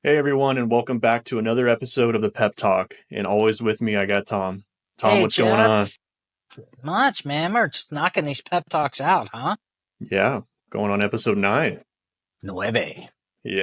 Hey everyone, and welcome back to another episode of the Pep Talk. And always with me, I got Tom. Tom, Hey, what's going Jeff. on? Much, man. We're just knocking these pep talks out, huh? Yeah, going on episode 9. 9. Yeah.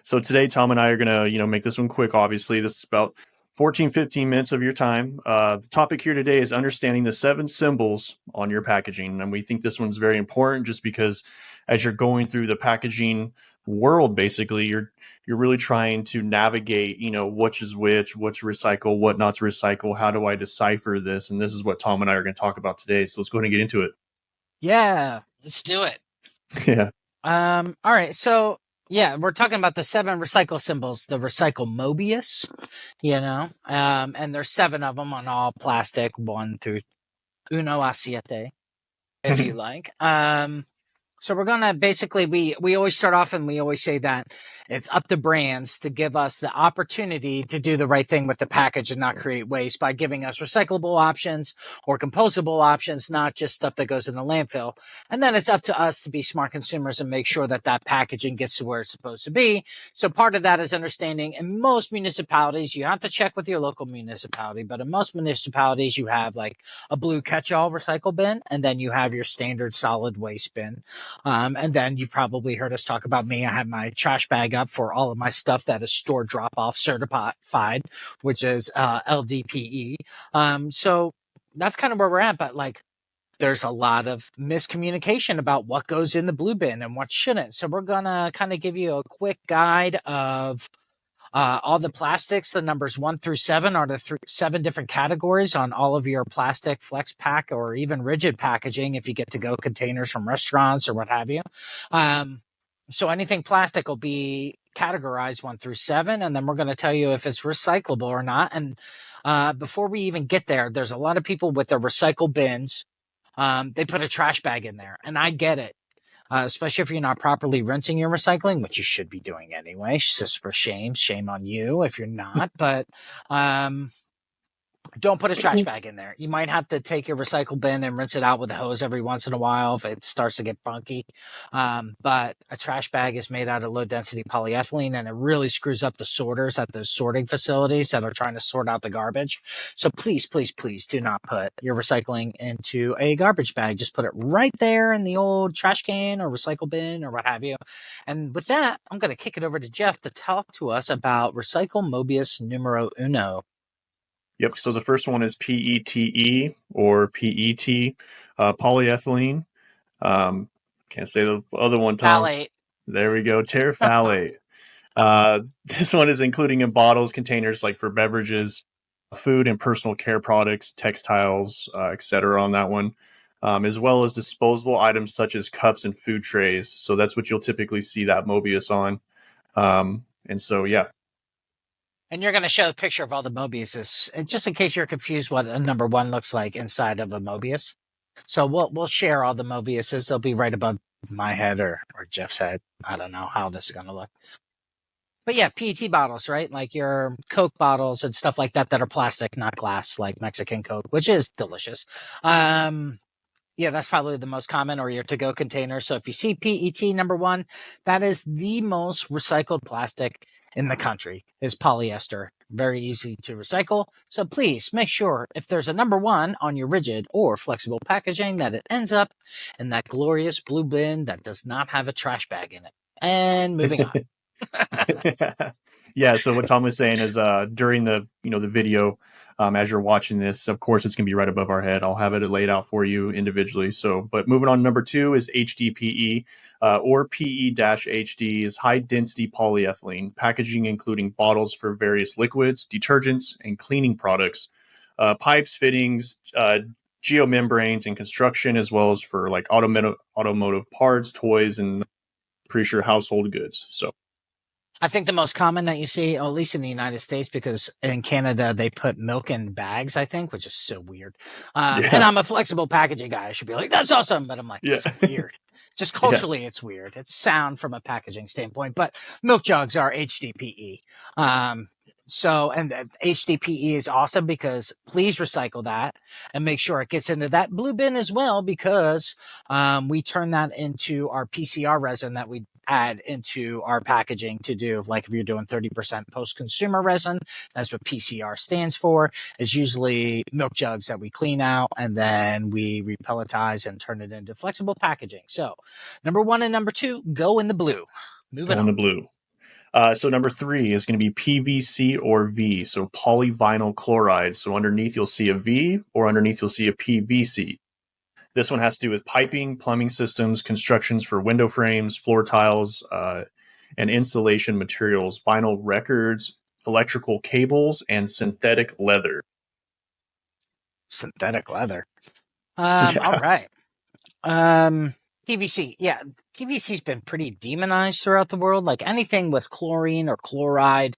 So today, Tom and I are gonna, make this one quick. Obviously, this is about 14, 15 minutes of your time. The topic here today is understanding the 7 symbols on your packaging, and we think this one's very important just because as you're going through the packaging world, basically, you're really trying to navigate, which is which, what to recycle, what not to recycle. How do I decipher this? And this is what Tom and I are going to talk about today. So let's go ahead and get into it. Yeah, let's do it. Yeah. All right. So, yeah, we're talking about the 7 recycle symbols, the recycle Mobius, and there's 7 of them on all plastic, 1 through uno a siete, if you like. So we're gonna basically we always start off and we always say that it's up to brands to give us the opportunity to do the right thing with the package and not create waste by giving us recyclable options or compostable options, not just stuff that goes in the landfill. And then it's up to us to be smart consumers and make sure that that packaging gets to where it's supposed to be. So part of that is understanding in most municipalities, you have to check with your local municipality, but in most municipalities you have like a blue catch-all recycle bin and then you have your standard solid waste bin. And then you probably heard us talk about me. I have my trash bag up for all of my stuff that is store drop off certified, which is LDPE. So that's kind of where we're at. But like, there's a lot of miscommunication about what goes in the blue bin and what shouldn't. So we're gonna kind of give you a quick guide of all the plastics. The numbers 1 through 7 are the 7 different categories on all of your plastic flex pack or even rigid packaging if you get to go containers from restaurants or what have you. So anything plastic will be categorized 1 through 7, and then we're going to tell you if it's recyclable or not. And before we even get there, there's a lot of people with their recycle bins. They put a trash bag in there, and I get it, especially if you're not properly rinsing your recycling, which you should be doing anyway. Just for shame on you if you're not. But um, don't put a trash bag in there. You might have to take your recycle bin and rinse it out with a hose every once in a while if it starts to get funky. But a trash bag is made out of low density polyethylene and it really screws up the sorters at those sorting facilities that are trying to sort out the garbage. So please, please, please do not put your recycling into a garbage bag. Just put it right there in the old trash can or recycle bin or what have you. And with that, I'm going to kick it over to Jeff to talk to us about Recycle Mobius numero uno. Yep. So the first one is PETE or PET, polyethylene. Can't say the other one, Tom. Phthalate. There we go. Terephthalate. This one is including in bottles, containers like for beverages, food and personal care products, textiles, etc. on that one, as well as disposable items such as cups and food trays. So that's what you'll typically see that Mobius on. And so, yeah. And you're going to show a picture of all the Mobiuses, just in case you're confused what a number 1 looks like inside of a Mobius. So we'll share all the Mobiuses. They'll be right above my head or Jeff's head. I don't know how this is going to look. But yeah, PET bottles, right? Like your Coke bottles and stuff like that that are plastic, not glass, like Mexican Coke, which is delicious. Yeah, that's probably the most common, or your to-go container. So if you see PET number 1, that is the most recycled plastic in the country, is polyester. Very easy to recycle. So please make sure if there's a number 1 on your rigid or flexible packaging that it ends up in that glorious blue bin that does not have a trash bag in it. And moving on. Yeah, so what Tom was saying is during the video, as you're watching this, of course it's gonna be right above our head. I'll have it laid out for you individually. So but moving on, number 2 is HDPE, or PE-HD, is high density polyethylene packaging, including bottles for various liquids, detergents, and cleaning products, pipes, fittings, geomembranes, and construction, as well as for like automotive parts, toys, and pretty sure household goods. So I think the most common that you see, or at least in the United States, because in Canada they put milk in bags, I think, which is so weird. And yeah. I'm a flexible packaging guy. I should be like, that's awesome. But I'm like, Yeah. it's weird. Just Yeah. culturally, it's weird. It's sound from a packaging standpoint. But milk jugs are HDPE. Um, So, and the HDPE is awesome because please recycle that and make sure it gets into that blue bin as well, because we turn that into our PCR resin that we add into our packaging to do, like if you're doing 30% post-consumer resin, that's what PCR stands for. It's usually milk jugs that we clean out and then we repelletize and turn it into flexible packaging. So number 1 and number 2 go in the blue. Moving Go in on. the blue. So number 3 is going to be PVC or V, so polyvinyl chloride. So underneath you'll see a V, or underneath you'll see a PVC. This one has to do with piping, plumbing systems, constructions for window frames, floor tiles, and insulation materials, vinyl records, electrical cables, and synthetic leather. Synthetic leather. All Yeah. right. PVC. Yeah, PVC's been pretty demonized throughout the world. Like anything with chlorine or chloride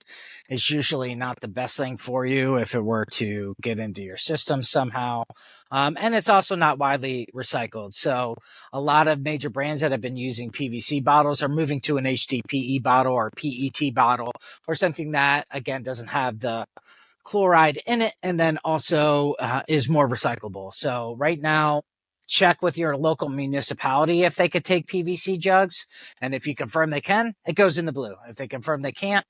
is usually not the best thing for you if it were to get into your system somehow. And it's also not widely recycled. So a lot of major brands that have been using PVC bottles are moving to an HDPE bottle or PET bottle or something that, again, doesn't have the chloride in it and then also is more recyclable. So right now, check with your local municipality if they could take PVC jugs. And if you confirm they can, it goes in the blue. If they confirm they can't,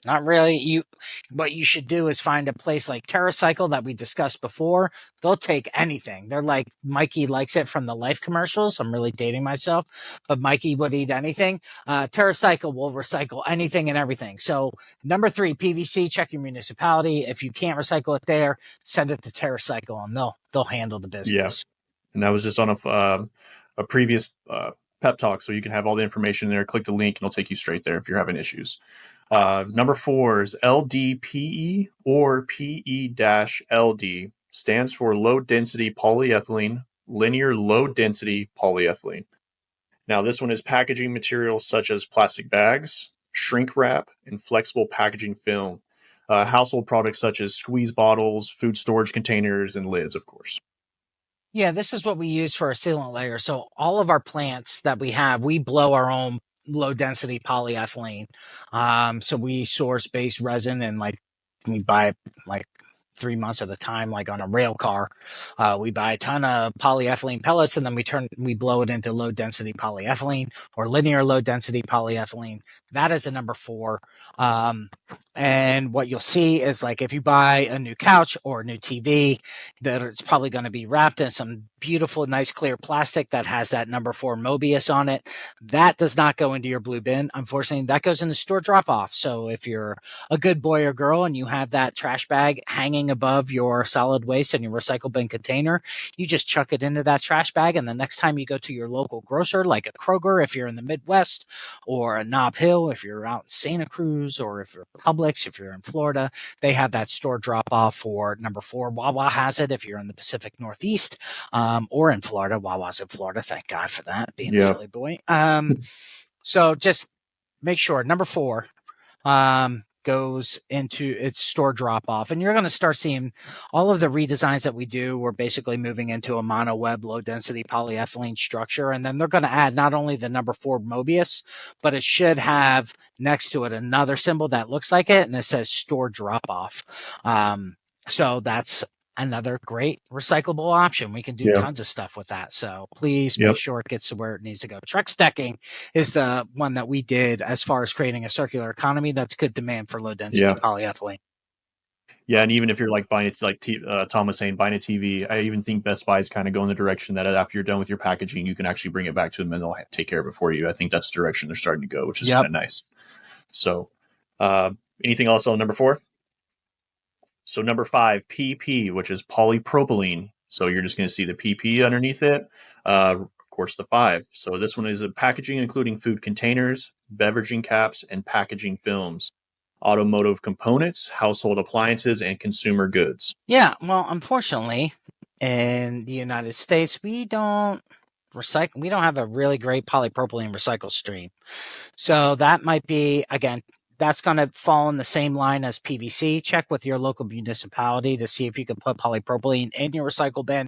not really. What you should do is find a place like TerraCycle that we discussed before. They'll take anything. They're like Mikey likes it from the Life commercials. I'm really dating myself, but Mikey would eat anything. TerraCycle will recycle anything and everything. So number 3, PVC. Check your municipality. If you can't recycle it there, send it to TerraCycle, and they'll handle the Yeah. business. And that was just on a previous pep talk, so you can have all the information there. Click the link, and it'll take you straight there if you're having issues. Number 4 is LDPE or PE-LD. Stands for low density polyethylene, linear low density polyethylene. Now, this one is packaging materials such as plastic bags, shrink wrap, and flexible packaging film. Household products such as squeeze bottles, food storage containers, and lids, of course. Yeah, this is what we use for our sealant layer. So all of our plants that we have, we blow our own low density polyethylene. So we source base resin and like we buy like 3 months at a time, like on a rail car. We buy a ton of polyethylene pellets and then we blow it into low density polyethylene or linear low density polyethylene. That is a number 4. And what you'll see is like if you buy a new couch or a new TV, that it's probably going to be wrapped in some beautiful, nice, clear plastic that has that number 4 Mobius on it. That does not go into your blue bin. Unfortunately, that goes in the store drop off. So if you're a good boy or girl and you have that trash bag hanging above your solid waste and your recycle bin container, you just chuck it into that trash bag. And the next time you go to your local grocer, like a Kroger, if you're in the Midwest, or a Nob Hill, if you're out in Santa Cruz, or if you're Publix, if you're in Florida, they have that store drop off for number 4. Wawa has it if you're in the Pacific Northeast or in Florida. Wawa's in Florida. Thank God for that, being a Yeah. Philly boy. So just make sure number 4 goes into its store drop off. And you're going to start seeing all of the redesigns that we do. We're basically moving into a mono web low density polyethylene structure. And then they're going to add not only the number 4 Mobius, but it should have next to it another symbol that looks like it. And it says store drop off. So that's another great recyclable option. We can do Yeah. tons of stuff with that. So please Yep. make sure it gets to where it needs to go. Trex decking is the one that we did as far as creating a circular economy. That's good demand for low density Yeah. polyethylene. Yeah, and even if you're like buying it, like Tom was saying, buying a TV, I even think Best Buy is kind of going the direction that after you're done with your packaging, you can actually bring it back to them and they'll take care of it for you. I think that's the direction they're starting to go, which is kind of nice. So, anything else on number 4? So number 5, PP, which is polypropylene. So you're just going to see the PP underneath it. Of course, the 5. So this one is a packaging including food containers, beveraging caps, and packaging films, automotive components, household appliances, and consumer goods. Yeah, well, unfortunately, in the United States, we don't recycle. We don't have a really great polypropylene recycle stream. So that might be, again, that's going to fall in the same line as PVC. Check with your local municipality to see if you can put polypropylene in your recycle bin.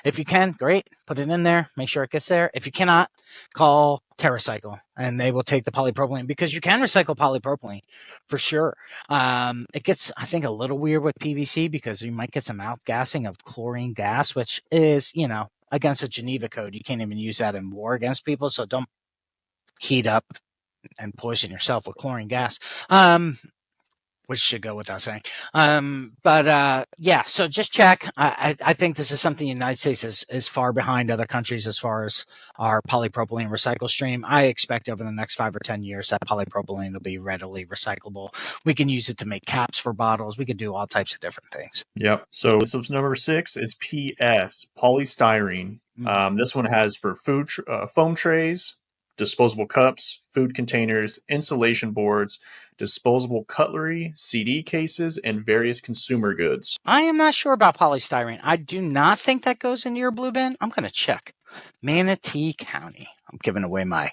If you can, great, put it in there, make sure it gets there. If you cannot, call TerraCycle, and they will take the polypropylene, because you can recycle polypropylene for sure. It gets, I think, a little weird with PVC because you might get some outgassing of chlorine gas, which is, against the Geneva Code. You can't even use that in war against people. So don't heat up and poison yourself with chlorine gas. Which should go without saying. Yeah, so just check. I think this is something the United States is far behind other countries as far as our polypropylene recycle stream. I expect over the next 5 or 10 years that polypropylene will be readily recyclable. We can use it to make caps for bottles. We could do all types of different things. Yep. So number 6 is PS, polystyrene. This one has for food foam trays, disposable cups, food containers, insulation boards, disposable cutlery, CD cases, and various consumer goods. I am not sure about polystyrene. I do not think that goes into your blue bin. I'm going to check. Manatee County. I'm giving away the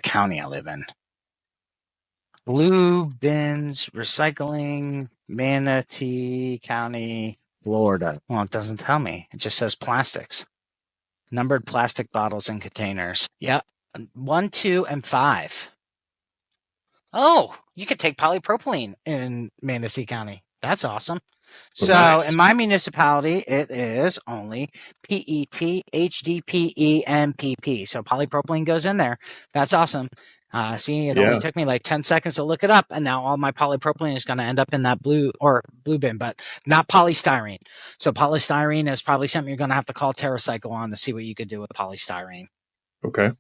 county I live in. Blue bins, recycling, Manatee County, Florida. Well, it doesn't tell me. It just says plastics. Numbered plastic bottles and containers. Yep. 1, 2, and 5. Oh, you could take polypropylene in Manatee County. That's awesome. So nice. In my municipality, it is only PET, HDPE, and PP. So polypropylene goes in there. That's awesome. See, it only took me like 10 seconds to look it up, and now all my polypropylene is going to end up in that blue bin, but not polystyrene. So polystyrene is probably something you're going to have to call TerraCycle on to see what you could do with polystyrene. Okay.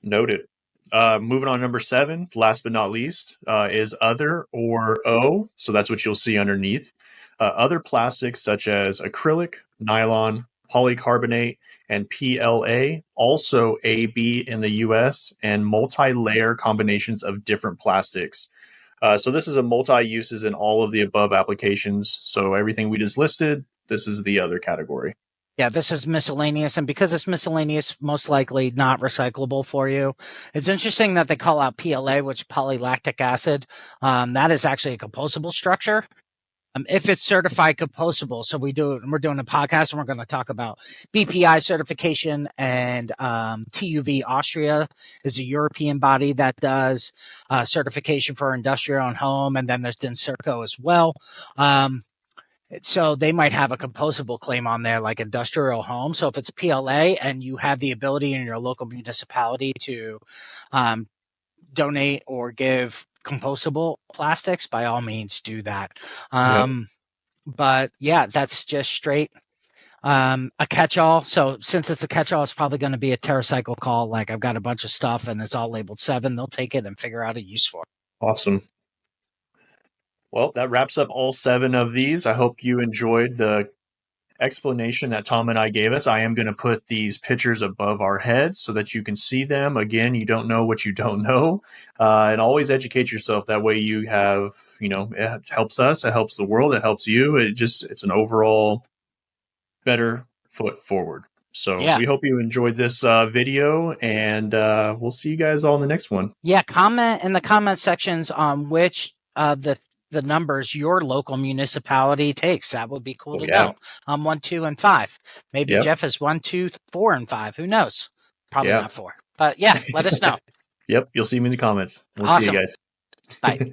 Noted. Moving on, number 7, last but not least, is other, or O. So that's what you'll see underneath. Other plastics such as acrylic, nylon, polycarbonate, and PLA, also AB in the US, and multi-layer combinations of different plastics. So this is a multi-uses in all of the above applications. So everything we just listed, this is the other category. Yeah, this is miscellaneous, and because it's miscellaneous, most likely not recyclable for you. It's interesting that they call out PLA, which polylactic acid. That is actually a compostable structure. If it's certified compostable, so we're doing a podcast and we're going to talk about BPI certification, and TUV Austria is a European body that does certification for industrial and home, and then there's Dinserco as well. So they might have a compostable claim on there, like industrial home. So if it's PLA and you have the ability in your local municipality to donate or give compostable plastics, by all means do that. But yeah, that's just straight a catch-all. So since it's a catch-all, it's probably going to be a TerraCycle call. Like, I've got a bunch of stuff and it's all labeled 7. They'll take it and figure out a use for it. Awesome. Well, that wraps up all 7 of these. I hope you enjoyed the explanation that Tom and I gave us. I am going to put these pictures above our heads so that you can see them. Again, you don't know what you don't know. And always educate yourself. That way you have, it helps us, it helps the world, it helps you. It's an overall better foot forward. So we hope you enjoyed this video, and we'll see you guys all in the next one. Yeah, comment in the comment sections on which of the numbers your local municipality takes. That would be cool to know. 1, 2, and 5. Maybe Jeff is 1, 2, 4, and 5. Who knows? Probably not 4. But yeah, let us know. Yep, you'll see me in the comments. We'll see you guys. Bye.